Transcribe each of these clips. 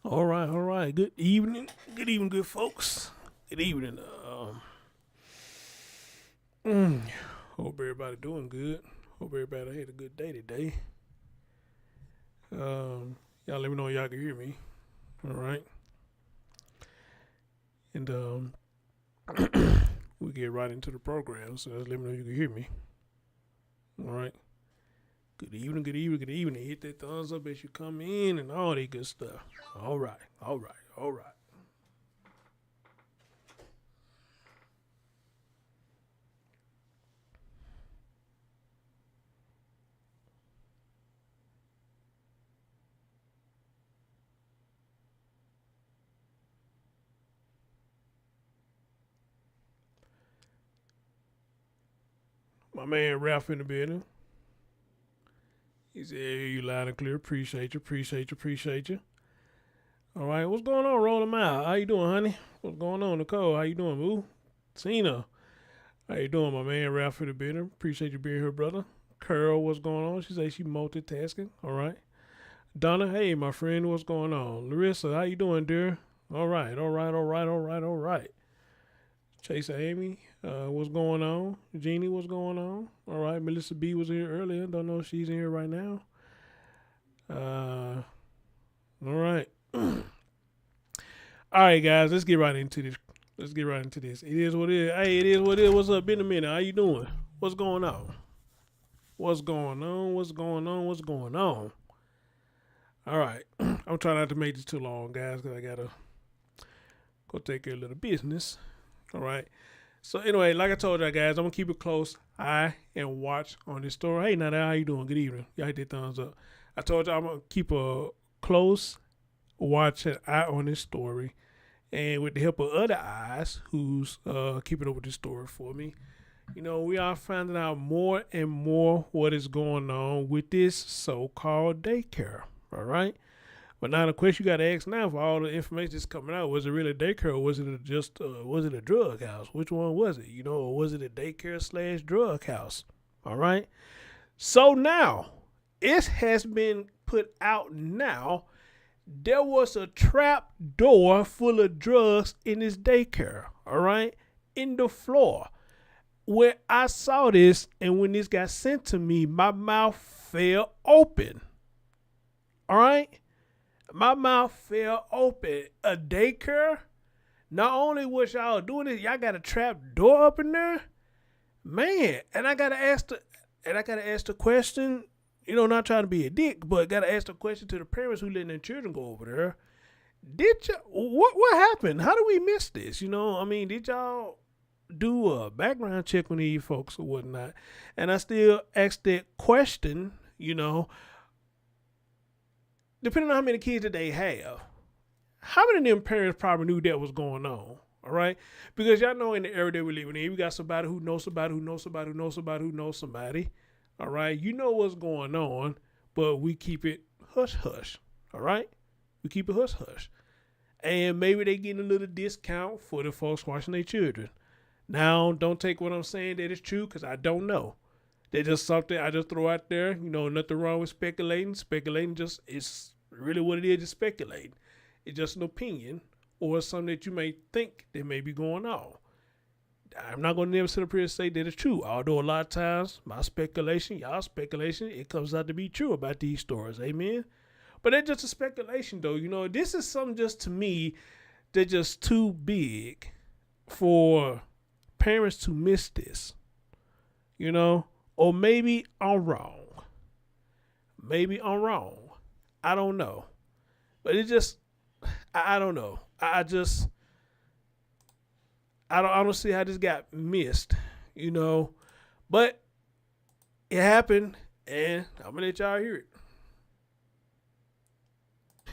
All right, all right. Good evening, good folks. Good evening. Mm, Hope everybody doing good. Hope everybody had a good day today. Y'all let me know y'all can hear me. All right, and we get right into the program. So just let me know you can hear me. All right. Good evening, good evening, good evening. Hit that thumbs up as you come in and all that good stuff. All right, all right, all right. My man Ralph in the building. He said, hey, you loud and clear. Appreciate you, appreciate you, appreciate you. All right, what's going on? Roll them out. How you doing, honey? What's going on, Nicole? How you doing, boo? Tina, how you doing, my man? Ralph in the building. Appreciate you being here, brother. Carol, what's going on? She say she multitasking. All right. Donna, hey, my friend, what's going on? Larissa, how you doing, dear? All right, all right, all right, all right, all right. Chase Amy, what's going on? Jeannie, what's going on? All right, Melissa B was here earlier. Don't know if she's in here right now. All right. All right, guys, let's get right into this. Let's get right into this. It is what it is. Hey, it is what it is. What's up? Been a minute. How you doing? What's going on? What's going on? What's going on? What's going on? All right. I'm trying not to make this too long, guys, because I got to go take care of a little business. All right. So anyway, like I told y'all guys, I'm gonna keep it close eye and watch on this story. Hey, now how you doing? Good evening. Y'all hit that thumbs up. I told y'all I'm gonna keep a close watch and eye on this story, and with the help of other eyes who's keeping up with this story for me, you know, we are finding out more and more what is going on with this so-called daycare. All right. But now the question you got to ask now, for all the information that's coming out, was it really daycare or was it was it a drug house? Which one was it? You know, or was it a daycare / drug house? All right. So now it has been put out now. There was a trap door full of drugs in this daycare. All right, in the floor. Where I saw this, and when this got sent to me, my mouth fell open. All right. My mouth fell open. A daycare? Not only was y'all doing this, y'all got a trap door up in there? Man, and I gotta ask the question, you know, not trying to be a dick, but gotta ask the question to the parents who letting their children go over there. Did you what happened? How did we miss this? You know, I mean, did y'all do a background check on these folks or whatnot? And I still ask that question, you know, depending on how many kids that they have, how many of them parents probably knew that was going on? All right, because y'all know in the area that we're living in, we got somebody who knows somebody who knows somebody who knows somebody who knows somebody. All right, you know what's going on, but we keep it hush hush. All right, we keep it hush hush, and maybe they getting a little discount for the folks watching their children. Now, don't take what I'm saying that it's true, because I don't know. They just something I just throw out there. You know, nothing wrong with speculating. Speculating just is really what it is, just speculating. It's just an opinion or something that you may think that may be going on. I'm not going to never sit up here and say that it's true. Although a lot of times my speculation, y'all speculation, it comes out to be true about these stories. Amen. But that's just a speculation though. You know, this is something just to me that's just too big for parents to miss this. You know, or maybe I'm wrong. Maybe I'm wrong. I don't know. But it just, I don't know. I don't see how this got missed, you know. But it happened, and I'm going to let y'all hear it.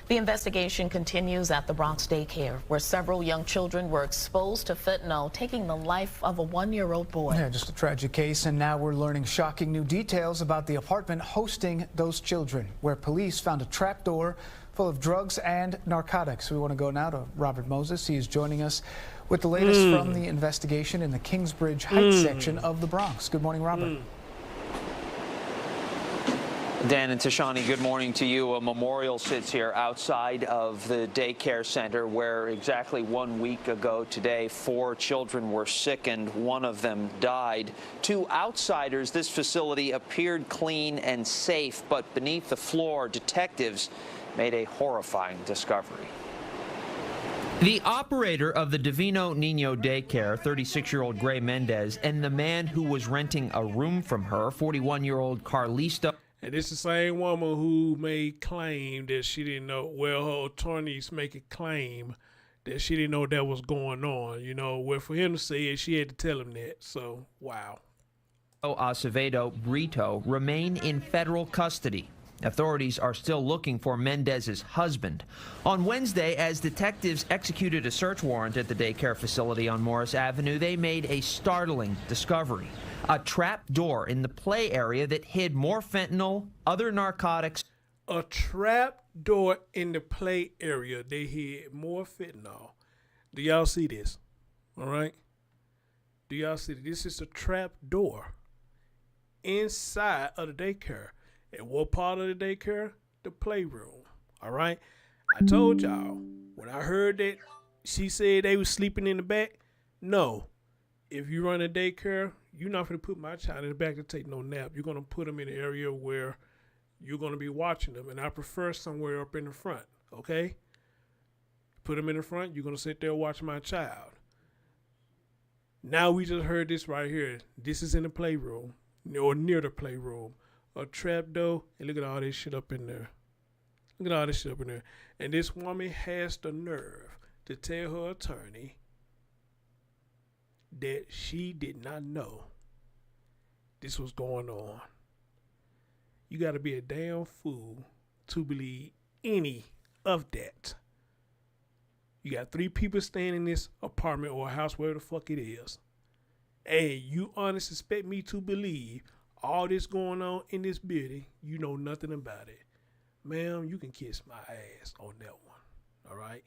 The investigation continues at the Bronx Daycare, where several young children were exposed to fentanyl, taking the life of a 1-year-old boy. Yeah, just a tragic case, and now we're learning shocking new details about the apartment hosting those children, where police found a trapdoor full of drugs and narcotics. We want to go now to Robert Moses. He is joining us with the latest from the investigation in the KINGSBRIDGE Heights section of the Bronx. Good morning, Robert. Dan and Tashani, good morning to you. A memorial sits here outside of the daycare center where exactly 1 week ago today, 4 children were sickened. One of them died. To outsiders, this facility appeared clean and safe, but beneath the floor, detectives made a horrifying discovery. The operator of the Divino Niño daycare, 36-year-old Gray Mendez, and the man who was renting a room from her, 41-year-old Carlisto. And it's the same woman who made claim that she didn't know. Well, her attorneys make a claim that she didn't know that was going on. You know, well, for him to say it, she had to tell him that. So, wow. Acevedo Brito remain in federal custody. Authorities are still looking for Mendez's husband. On Wednesday, as detectives executed a search warrant at the daycare facility on Morris Avenue, they made a startling discovery. A trap door in the play area that hid more fentanyl, other narcotics. A trap door in the play area. They hid more fentanyl. Do y'all see this? All right? Do y'all see this? This is a trap door inside of the daycare. And what part of the daycare? The playroom. All right? I told y'all, when I heard that she said they was sleeping in the back, no. If you run a daycare, you're not going to put my child in the back to take no nap. You're going to put them in an area where you're going to be watching them. And I prefer somewhere up in the front, okay? Put them in the front, you're going to sit there and watch my child. Now we just heard this right here. This is in the playroom, or near the playroom. A trap door, and look at all this shit up in there. Look at all this shit up in there. And this woman has the nerve to tell her attorney that she did not know this was going on. You got to be a damn fool to believe any of that. You got 3 people staying in this apartment or house, wherever the fuck it is. And you honestly expect me to believe all this going on in this building, you know nothing about it. Ma'am, you can kiss my ass on that one. All right?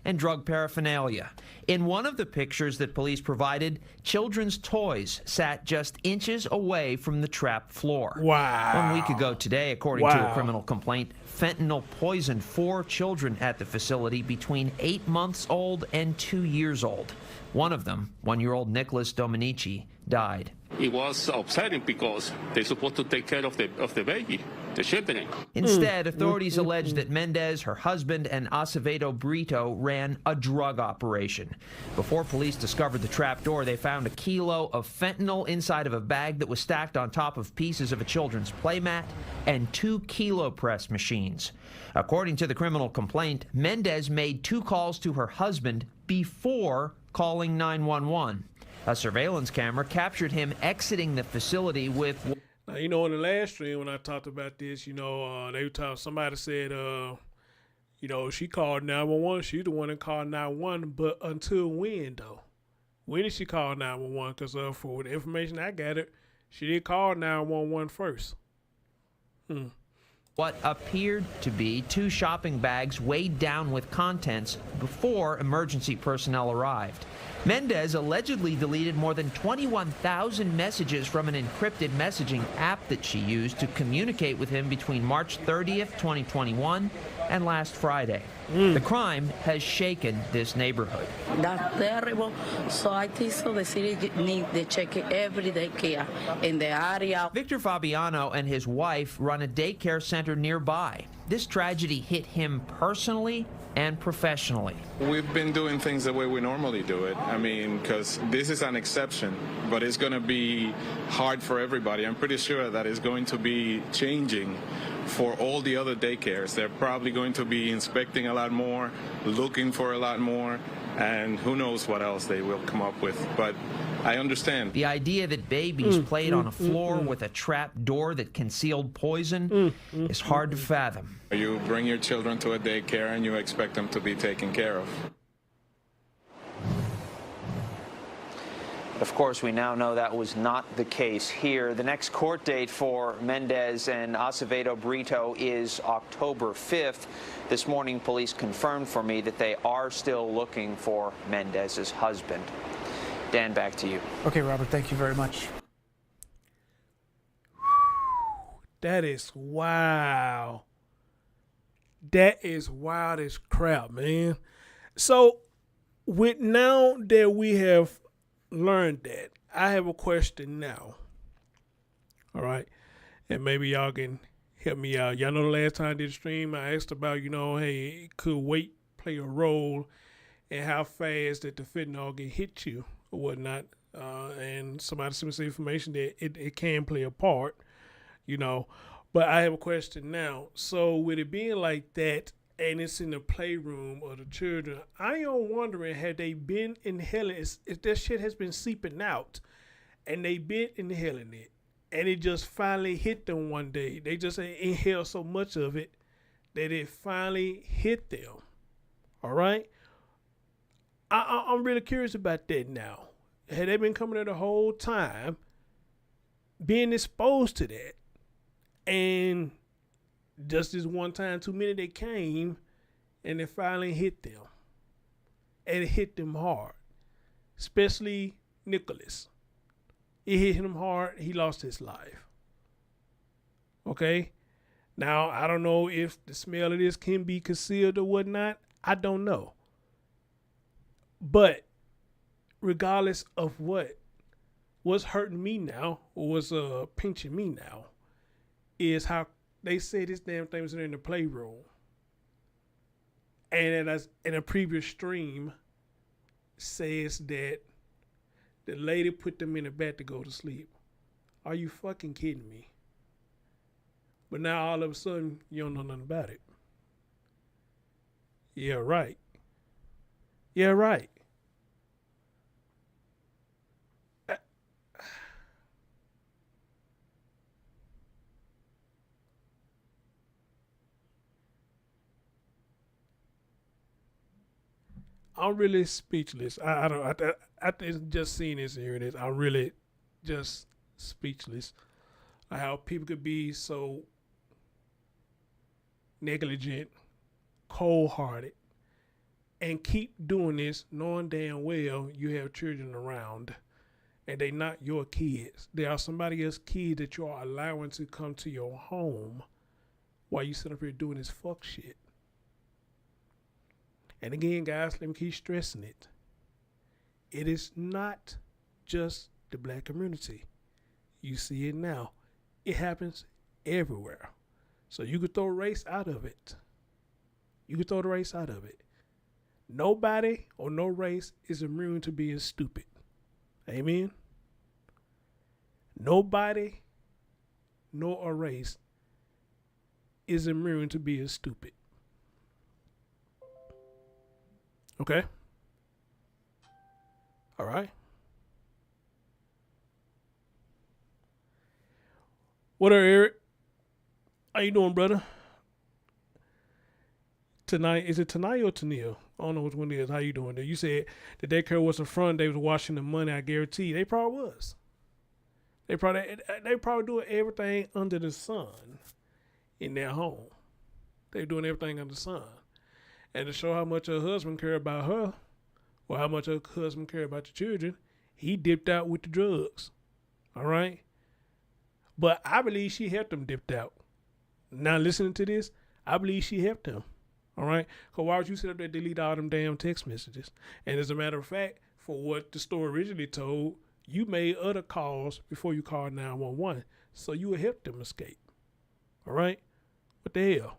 And drug paraphernalia. In one of the pictures that police provided, children's toys sat just inches away from the trap floor. Wow. 1 week ago today, according to a criminal complaint, fentanyl poisoned 4 children at the facility between 8 months old and 2 years old. One of them, 1-year-old Nicholas Dominici, died. It was upsetting because they're supposed to take care of the baby, the children. Instead, authorities allege that Mendez, her husband, and Acevedo Brito ran a drug operation. Before police discovered the trapdoor, they found a kilo of fentanyl inside of a bag that was stacked on top of pieces of a children's playmat and 2 kilo press machines. According to the criminal complaint, Mendez made 2 calls to her husband before calling 911. A surveillance camera captured him exiting the facility with... Now, you know, in the last stream when I talked about this, you know, they were talking, somebody said, you know, she called 911. She's the one that called 911. But until when, though? When did she call 911? Because for the information I gathered, she did call 911 first. What appeared to be 2 shopping bags weighed down with contents before emergency personnel arrived. Mendez allegedly deleted more than 21,000 messages from an encrypted messaging app that she used to communicate with him between March 30th, 2021 and last Friday. The crime has shaken this neighborhood. That's terrible. So I think so the city needs to check every daycare in the area. Victor Fabiano and his wife run a daycare center nearby. This tragedy hit him personally and professionally. We've been doing things the way we normally do it. I mean, because this is an exception, but it's going to be hard for everybody. I'm pretty sure that it's going to be changing for all the other daycares. They're probably going to be inspecting a lot more, looking for a lot more, and who knows what else they will come up with. But I understand. The idea that babies played on a floor with a trap door that concealed poison is hard to fathom. You bring your children to a daycare and you expect them to be taken care of. Of course, we now know that was not the case here. The next court date for Mendez and Acevedo Brito is October 5th. This morning, police confirmed for me that they are still looking for Mendez's husband. Dan, back to you. Okay, Robert, thank you very much. That is wow. That is wild as crap, man. So, with now that we have learned that, I have a question now. All right. And maybe y'all can help me out. Y'all know the last time I did a stream, I asked about, hey, could weight play a role in how fast that the fentanyl can hit you or whatnot? And somebody sent me some information that it can play a part, But I have a question now. So with it being like that, and it's in the playroom of the children, I am wondering, have they been inhaling? If that shit has been seeping out, and they been inhaling it, and it just finally hit them one day. They just inhaled so much of it that it finally hit them. All right? I'm really curious about that now. Had they been coming there the whole time, being exposed to that, and just this one time, too many they came, and it finally hit them. And it hit them hard. Especially Nicholas. It hit him hard. He lost his life. Okay? Now, I don't know if the smell of this can be concealed or whatnot. I don't know. But regardless of what's hurting me now, or what's pinching me now, is how they say this damn thing was in the playroom. And as in a previous stream says that the lady put them in the bed to go to sleep. Are you fucking kidding me? But now all of a sudden, you don't know nothing about it. Yeah, right. Yeah, right. I'm really speechless. I don't. I think just seeing this and hearing this, I'm really just speechless. How people could be so negligent, cold-hearted, and keep doing this, knowing damn well you have children around, and they not your kids. They are somebody else's kids that you are allowing to come to your home while you sit up here doing this fuck shit. And again, guys, let me keep stressing it. It is not just the black community. You see it now. It happens everywhere. So you could throw race out of it. You could throw the race out of it. Nobody or no race is immune to being stupid. Amen? Nobody nor a race is immune to being stupid. Okay? All right. What up, Eric? How you doing, brother? Tonight, is it tonight or Tennille? I don't know which one it is. How you doing there? You said the daycare was in front. They was washing the money. I guarantee they probably was. They probably doing everything under the sun in their home. They doing everything under the sun. And to show how much her husband cared about her, or how much her husband cared about the children, he dipped out with the drugs. All right? But I believe she helped him dipped out. Now listening to this, I believe she helped him. All right? Because why would you sit up there and delete all them damn text messages? And as a matter of fact, for what the story originally told, you made other calls before you called 911. So you would help them escape. All right? What the hell?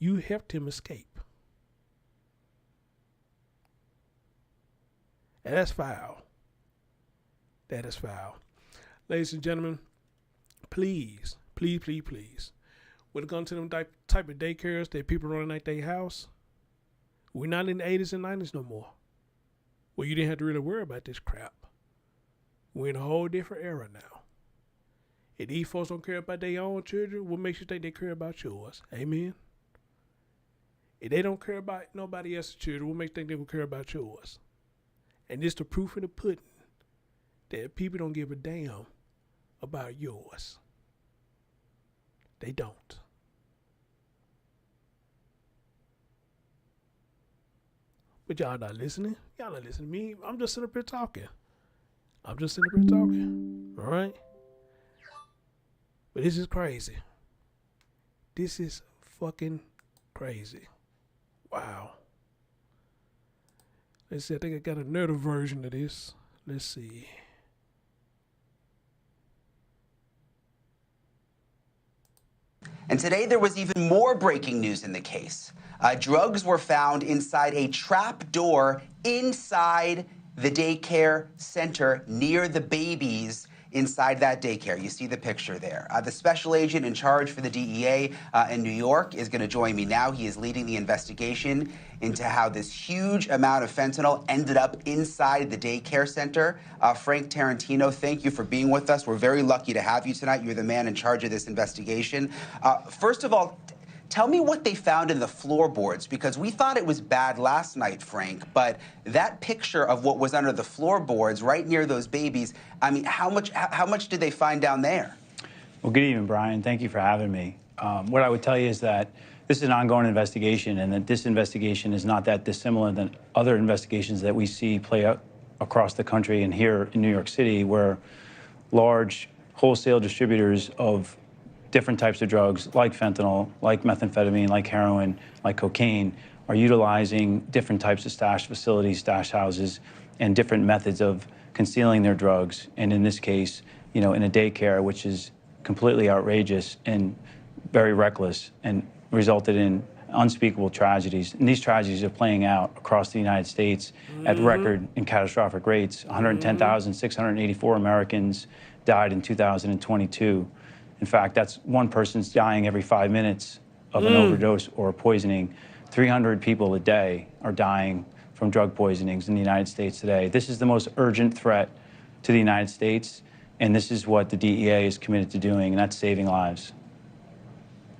You helped him escape. And that's foul. That is foul. Ladies and gentlemen, please, please, please, please, when it comes to them type of daycares that people running at their house, we're not in the 80s and 90s no more. Well, you didn't have to really worry about this crap. We're in a whole different era now. If these folks don't care about their own children, what makes you think they care about yours? Amen? If they don't care about nobody else's children, what makes you think they will care about yours? And it's the proof in the pudding that people don't give a damn about yours. They don't. But y'all not listening. Y'all not listening to me. I'm just sitting up here talking. All right? But this is crazy. This is fucking crazy. Wow. Let's see, I think I got another version of this. Let's see. And today there was even more breaking news in the case. Drugs were found inside a trap door inside the daycare center near the babies inside that daycare. You see the picture there. The special agent in charge for the DEA in New York is going to join me now. He is leading the investigation into how this huge amount of fentanyl ended up inside the daycare center. Frank Tarantino, thank you for being with us. We're very lucky to have you tonight. You're the man in charge of this investigation. First of all, tell me what they found in the floorboards, because we thought it was bad last night, Frank, but that picture of what was under the floorboards right near those babies, I mean, how much did they find down there? Well, good evening, Brian. Thank you for having me. What I would tell you is that this is an ongoing investigation, and that this investigation is not that dissimilar than other investigations that we see play out across the country and here in New York City, where large wholesale distributors of different types of drugs like fentanyl, like methamphetamine, like heroin, like cocaine, are utilizing different types of stash facilities, stash houses, and different methods of concealing their drugs. And in this case, you know, in a daycare, which is completely outrageous and very reckless and resulted in unspeakable tragedies. And these tragedies are playing out across the United States at record and catastrophic rates. 110,684 Americans died in 2022. In fact, that's one person's dying every 5 minutes of an overdose or poisoning. 300 people a day are dying from drug poisonings in the United States today. This is the most urgent threat to the United States, and this is what the DEA is committed to doing, and that's saving lives.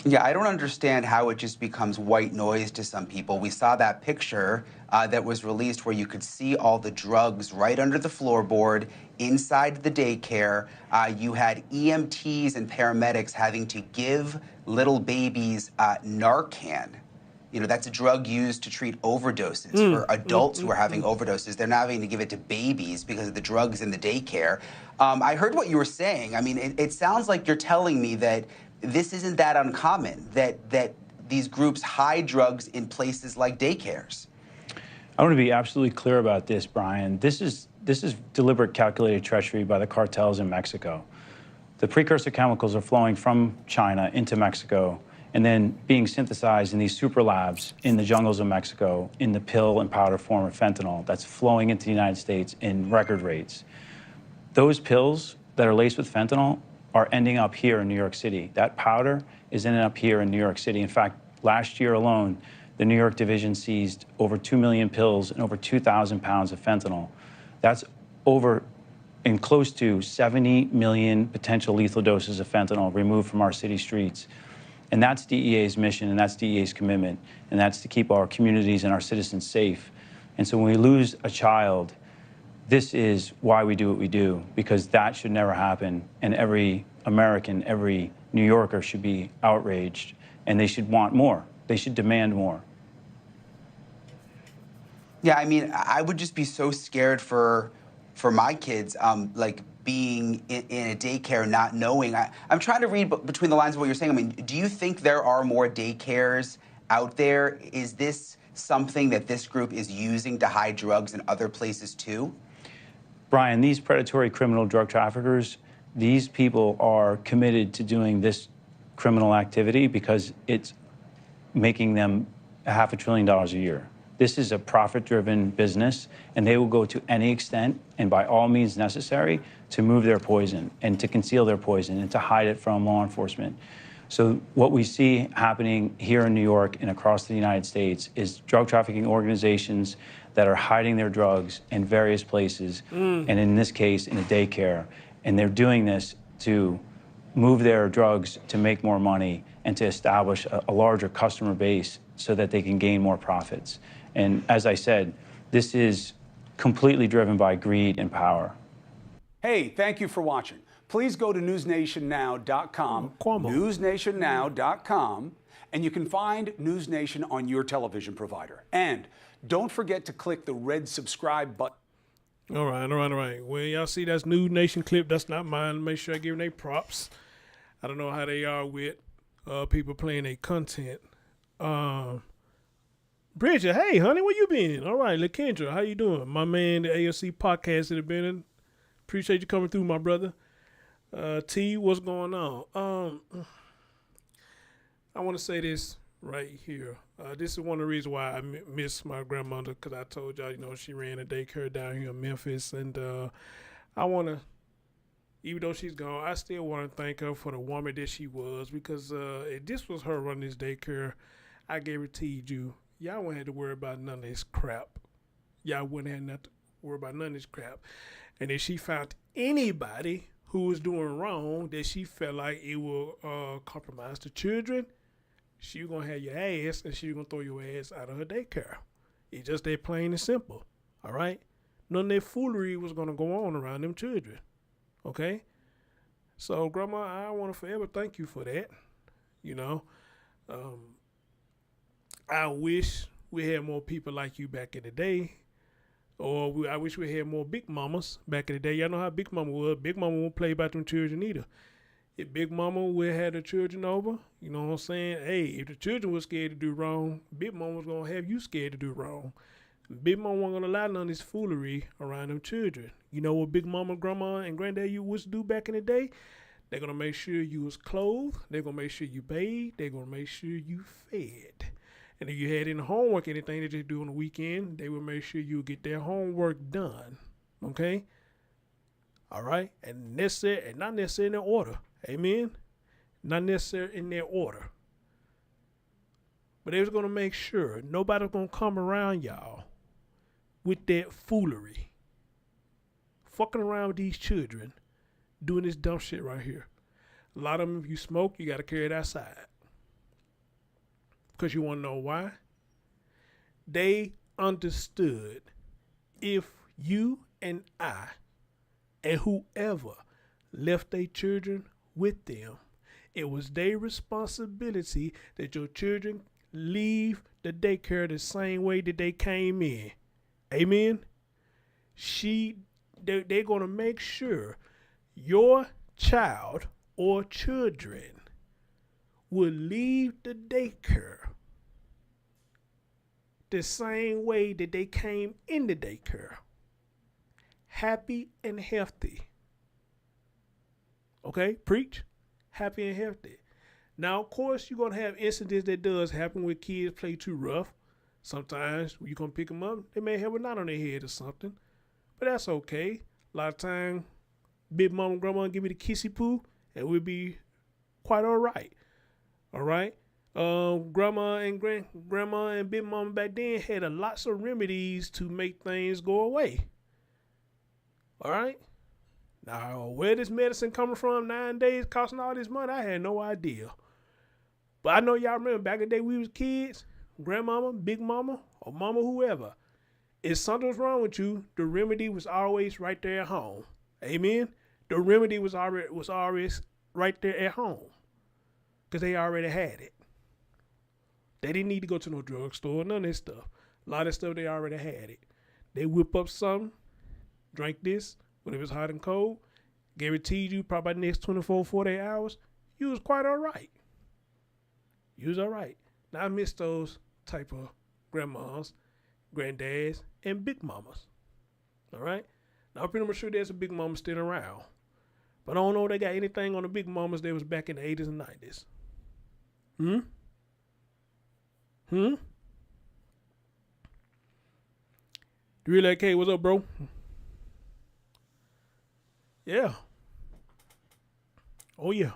Yeah, I don't understand how it just becomes white noise to some people. We saw that picture that was released where you could see all the drugs right under the floorboard inside the daycare. You had EMTs and paramedics having to give little babies Narcan. You know, that's a drug used to treat overdoses for adults who are having overdoses. They're now having to give it to babies because of the drugs in the daycare. I heard what you were saying. I mean, it sounds like you're telling me that this isn't that uncommon, that these groups hide drugs in places like daycares. I want to be absolutely clear about this, Brian. This is deliberate, calculated treachery by the cartels in Mexico. The precursor chemicals are flowing from China into Mexico and then being synthesized in these super labs in the jungles of Mexico in the pill and powder form of fentanyl that's flowing into the United States in record rates. Those pills that are laced with fentanyl are ending up here in New York City. That powder is ending up here in New York City. In fact, last year alone, the New York division seized over 2 million pills and over 2,000 pounds of fentanyl. That's over and close to 70 million potential lethal doses of fentanyl removed from our city streets. And that's DEA's mission, and that's DEA's commitment, and that's to keep our communities and our citizens safe. And so when we lose a child, this is why we do what we do, because that should never happen. And every American, every New Yorker should be outraged, and they should want more. They should demand more. Yeah, I mean, I would just be so scared for my kids, like being in a daycare, not knowing. I'm trying to read between the lines of what you're saying. I mean, do you think there are more daycares out there? Is this something that this group is using to hide drugs in other places too? Brian, these predatory criminal drug traffickers, these people are committed to doing this criminal activity because it's making them $500 billion a year. This is a profit-driven business, and they will go to any extent and by all means necessary to move their poison and to conceal their poison and to hide it from law enforcement. So what we see happening here in New York and across the United States is drug trafficking organizations that are hiding their drugs in various places, and in this case, in a daycare. And they're doing this to move their drugs to make more money and to establish a larger customer base so that they can gain more profits. And as I said, this is completely driven by greed and power. Hey, thank you for watching. Please go to newsnationnow.com, newsnationnow.com, and you can find News Nation on your television provider. And don't forget to click the red subscribe button. All right. Well, y'all see that's News Nation clip. That's not mine. Make sure I give them their props. I don't know how they are with people playing their content. Bridget, hey, honey, where you been? All right, LaKendra, how you doing? My man, the AFC podcast that have been in. Appreciate you coming through, my brother. T, what's going on? I want to say this right here. This is one of the reasons why I miss my grandmother, because I told y'all, she ran a daycare down here in Memphis, and I want to, even though she's gone, I still want to thank her for the woman that she was, because if this was her running this daycare, I guarantee you, y'all wouldn't have to worry about none of this crap. Y'all wouldn't have nothing to worry about none of this crap. And if she found anybody who was doing wrong that she felt like it will compromise the children, she was going to have your ass, and she was going to throw your ass out of her daycare. It's just that plain and simple, all right? None of that foolery was going to go on around them children, okay? So, Grandma, I want to forever thank you for that, I wish we had more people like you back in the day, or I wish we had more big mamas back in the day. Y'all know how Big Mama was. Big Mama won't play about them children either. If Big Mama would have the children over, you know what I'm saying? Hey, if the children were scared to do wrong, Big Mama was going to have you scared to do wrong. Big Mama wasn't going to allow none of this foolery around them children. You know what Big Mama, Grandma, and Granddad you used to do back in the day? They're going to make sure you was clothed. They're going to make sure you bathed. They're going to make sure you fed. And if you had any homework, anything that you do on the weekend, they would make sure you get their homework done. Okay? All right? And necessary, and not necessarily in their order. Amen? Not necessarily in their order. But they was going to make sure nobody's going to come around y'all with that foolery. Fucking around with these children doing this dumb shit right here. A lot of them, if you smoke, you got to carry it outside. Because you want to know why? They understood if you and I and whoever left their children with them, it was their responsibility that your children leave the daycare the same way that they came in. Amen? They're going to make sure your child or children will leave the daycare the same way that they came in the daycare. Happy and healthy. Okay? Preach. Happy and healthy. Now, of course, you're going to have incidents that does happen where kids play too rough. Sometimes when you're going to pick them up, they may have a knot on their head or something. But that's okay. A lot of time, Big Mama and Grandma give me the kissy poo, and we'll be quite all right. All right? Grandma and Big Mama back then had lots of remedies to make things go away. All right? Now, where this medicine coming from 9 days costing all this money, I had no idea. But I know y'all remember back in the day we was kids, Grandmama, Big Mama, or Mama, whoever. If something was wrong with you, the remedy was always right there at home. Amen? The remedy was always right there at home. Because they already had it. They didn't need to go to no drugstore, none of this stuff. A lot of stuff, they already had it. They whip up something, drank this, when it was hot and cold, guaranteed you probably by the next 24, 48 hours, you was quite all right. You was all right. Now, I miss those type of grandmas, granddads, and big mamas. All right? Now, I'm pretty much sure there's a big mama still around. But I don't know if they got anything on the big mamas that was back in the 80s and 90s. Real K, what's up, bro? Yeah. Oh, yeah.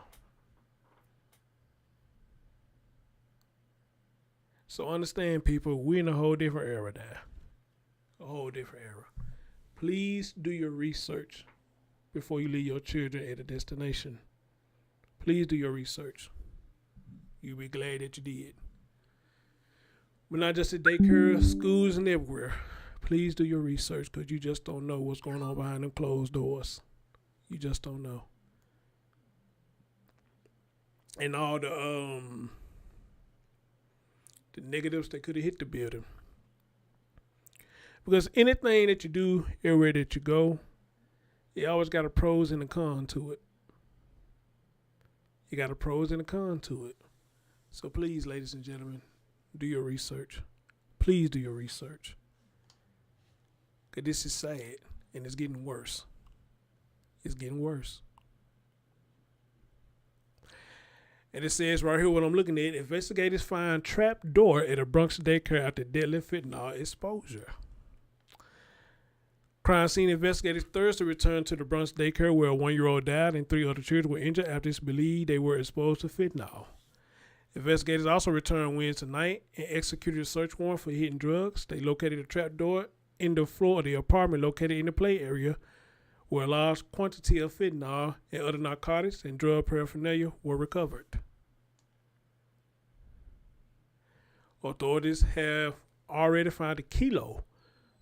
So understand, people, we're in a whole different era now. A whole different era. Please do your research before you leave your children at a destination. Please do your research. You'll be glad that you did. But not just at daycare, schools, and everywhere. Please do your research, because you just don't know what's going on behind them closed doors. You just don't know. And all the negatives that could have hit the building. Because anything that you do, everywhere that you go, you always got a pros and a con to it. You got a pros and a con to it. So please, ladies and gentlemen, do your research. Please do your research. Because this is sad, and it's getting worse. It's getting worse. And it says right here what I'm looking at. Investigators find trap door at a Bronx daycare after deadly fentanyl exposure. Crime scene investigators Thursday returned to the Bronx daycare where a 1-year-old died and 3 other children were injured after it's believed they were exposed to fentanyl. Investigators also returned Wednesday night and executed a search warrant for hidden drugs. They located a trap door in the floor of the apartment located in the play area where a large quantity of fentanyl and other narcotics and drug paraphernalia were recovered. Authorities have already found a kilo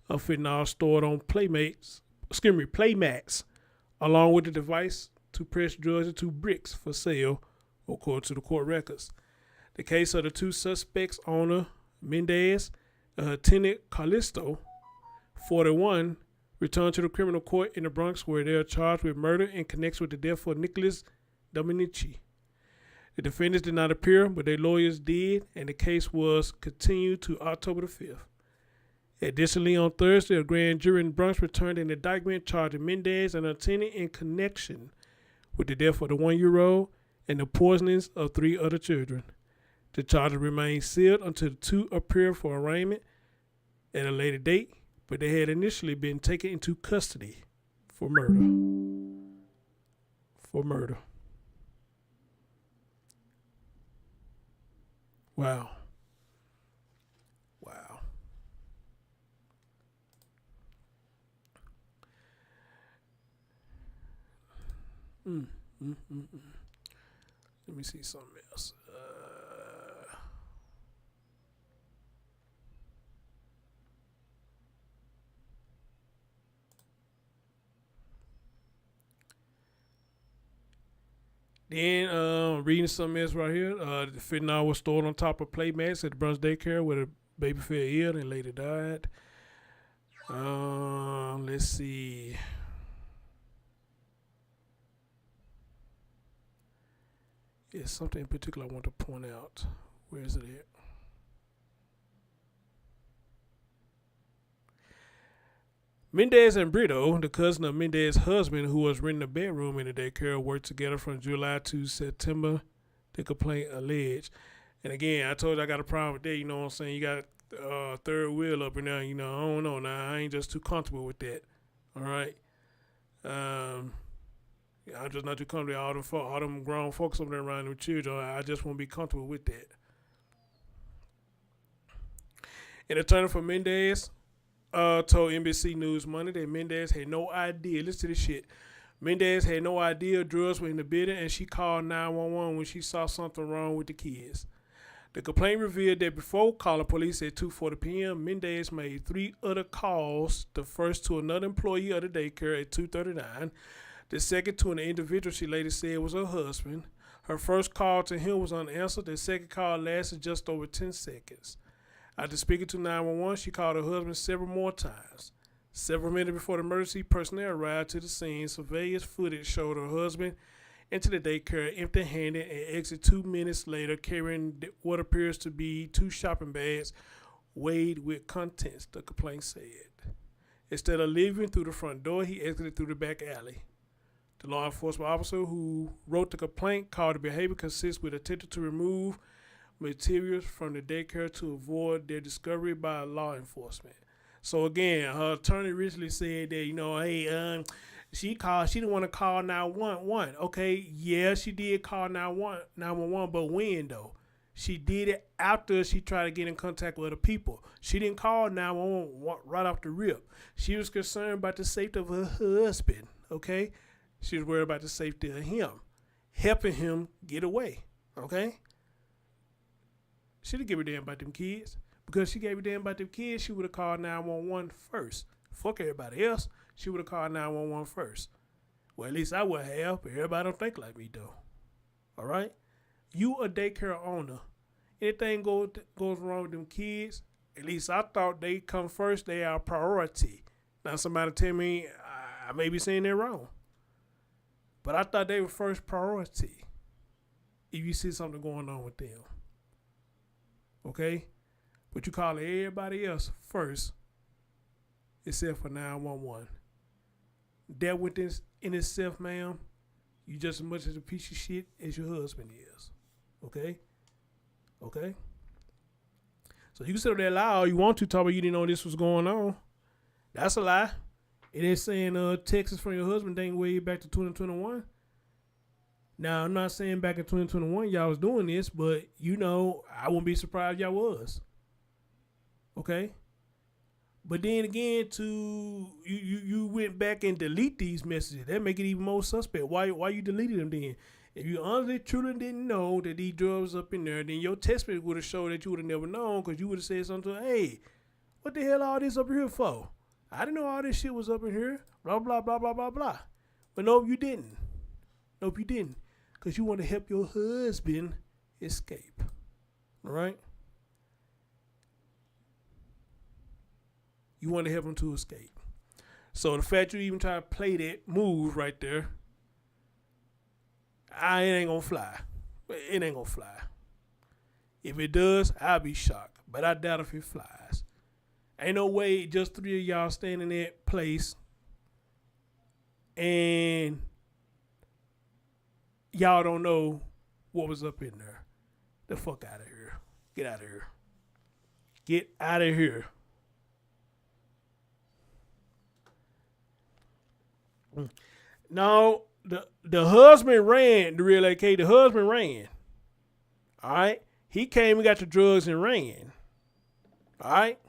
of fentanyl stored on playmats, along with the device to press drugs into bricks for sale, according to the court records. The case of the 2 suspects, owner Mendez and her tenant Callisto, 41, returned to the criminal court in the Bronx where they are charged with murder in connection with the death of Nicholas Dominici. The defendants did not appear, but their lawyers did, and the case was continued to October the 5th. Additionally, on Thursday, a grand jury in Bronx returned an indictment charging Mendez and her tenant in connection with the death of the 1-year-old and the poisonings of 3 other children. The charges remain sealed until the 2 appear for arraignment at a later date, but they had initially been taken into custody for murder. Wow. Let me see something else. Then reading something else right here. The fentanyl was stored on top of playmats at the Bronx daycare where the baby fell ill and later died. Let's see. There's something in particular I want to point out. Where is it at? Mendez and Brito, the cousin of Mendez's husband who was renting a bedroom in the daycare, worked together from July to September, the complaint alleged. And again, I told you I got a problem with that, you know what I'm saying? You got third wheel up in there, you know, I don't know now. I ain't just too comfortable with that. All right? I'm just not too comfortable. All them grown folks over there around them children, I just won't be comfortable with that. An attorney for Mendez told NBC News Monday that Mendez had no idea. Listen to this shit. Mendez had no idea drugs were in the building, and she called 911 when she saw something wrong with the kids. The complaint revealed that before calling police at 2:40 p.m., Mendez made 3 other calls, the first to another employee of the daycare at 2:39, the second to an individual she later said was her husband. Her first call to him was unanswered. The second call lasted just over 10 seconds. After speaking to 911, she called her husband several more times. Several minutes before the emergency personnel arrived to the scene, surveillance footage showed her husband enter the daycare empty-handed and exit 2 minutes later carrying what appears to be 2 shopping bags weighed with contents, the complaint said. Instead of leaving through the front door, he exited through the back alley. The law enforcement officer who wrote the complaint called the behavior consists with attempting to remove materials from the daycare to avoid their discovery by law enforcement. So again, her attorney recently said that, you know, hey, she didn't want to call 911. Okay, yeah, she did call 911, but when though? She did it after she tried to get in contact with other people. She didn't call 911 right off the rip. She was concerned about the safety of her husband, okay? She was worried about the safety of him, helping him get away, okay? She didn't give a damn about them kids. Because she gave a damn about them kids, she would have called 911 first. Fuck everybody else. She would have called 911 first. Well, at least I would have, but everybody don't think like me, though. All right? You a daycare owner. Anything goes wrong with them kids, at least I thought they come first. They are a priority. Now, somebody tell me I may be saying that wrong. But I thought they were first priority. if you see something going on with them. Okay? But you call everybody else first, except for 911. That within in itself, ma'am, you just as much as a piece of shit as your husband is. Okay? Okay? So you can sit there lie all you want to, talk about you didn't know this was going on. That's a lie. It is saying Texas from your husband dating way back to 2021. Now, I'm not saying back in 2021 y'all was doing this, but I wouldn't be surprised y'all was. Okay? But then again, you went back and delete these messages. That make it even more suspect. Why you deleted them then? If you honestly truly didn't know that these drugs up in there, then your test would have showed that you would have never known, because you would have said something, hey, what the hell all this up here for? I didn't know all this shit was up in here. Blah, blah, blah, blah, blah, blah. But nope, you didn't. Nope, you didn't. Because you want to help your husband escape. All right? You want to help him to escape. So the fact you even try to play that move right there, it ain't going to fly. It ain't going to fly. If it does, I'll be shocked. But I doubt if it flies. Ain't no way just 3 of y'all standing in that place and y'all don't know what was up in there. The fuck out of here. Get out of here. Get out of here. No, the husband ran, the real AK. The husband ran. All right? He came and got the drugs and ran. All right?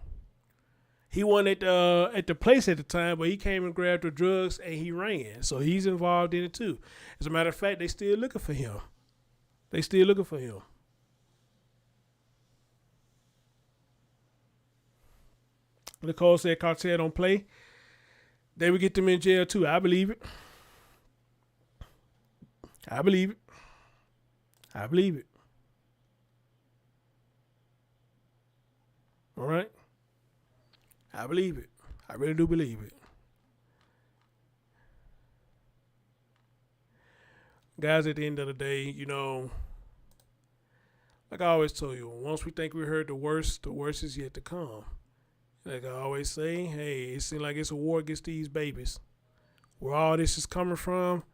He wasn't at the place at the time, but he came and grabbed the drugs and he ran. So he's involved in it too. As a matter of fact, they still looking for him. They still looking for him. Nicole said cartel don't play. They would get them in jail too. I believe it. I believe it. I believe it. All right? I believe it. I really do believe it. Guys, at the end of the day, like I always tell you, once we think we heard the worst is yet to come. Like I always say, hey, it seems like it's a war against these babies. Where all this is coming from,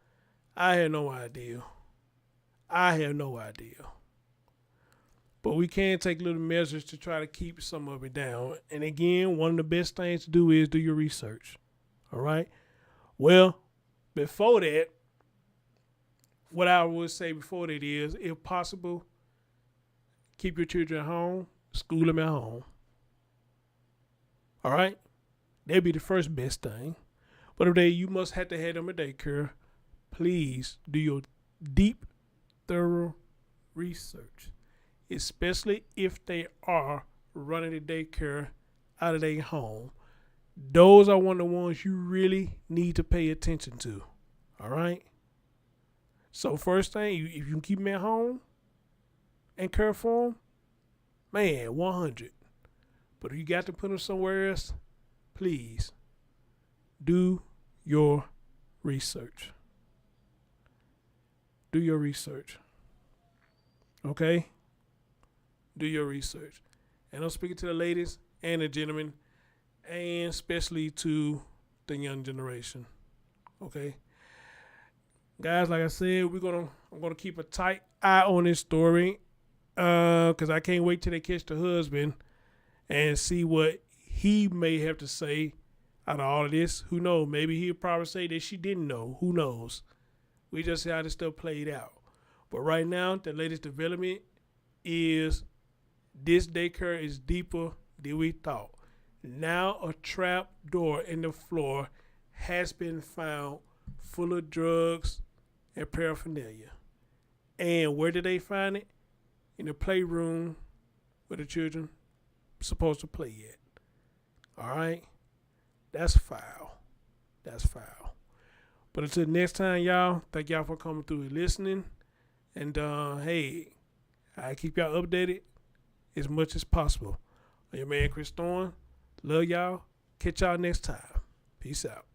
I had no idea. I have no idea. But we can take little measures to try to keep some of it down. And again, one of the best things to do is do your research. All right? Well, before that, what I would say before that is, if possible, keep your children at home, school them at home. All right? That'd be the first best thing. But if you must have to have them at daycare, please do your deep, thorough research. Especially if they are running the daycare out of their home. Those are one of the ones you really need to pay attention to. All right? So first thing, if you can keep them at home and care for them, man, 100. But if you got to put them somewhere else, please do your research. Do your research. Okay? Do your research. And I'm speaking to the ladies and the gentlemen, and especially to the young generation. Okay? Guys, like I said, I'm gonna keep a tight eye on this story. Because I can't wait till they catch the husband and see what he may have to say out of all of this. Who knows? Maybe he'll probably say that she didn't know. Who knows? We just see how this stuff played out. But right now, the latest development is this daycare is deeper than we thought. Now a trap door in the floor has been found full of drugs and paraphernalia. And where did they find it? In the playroom where the children supposed to play at. All right? That's foul. That's foul. But until next time, y'all, thank y'all for coming through and listening. And, hey, I keep y'all updated as much as possible. I'm your man, Chris Thorne. Love y'all. Catch y'all next time. Peace out.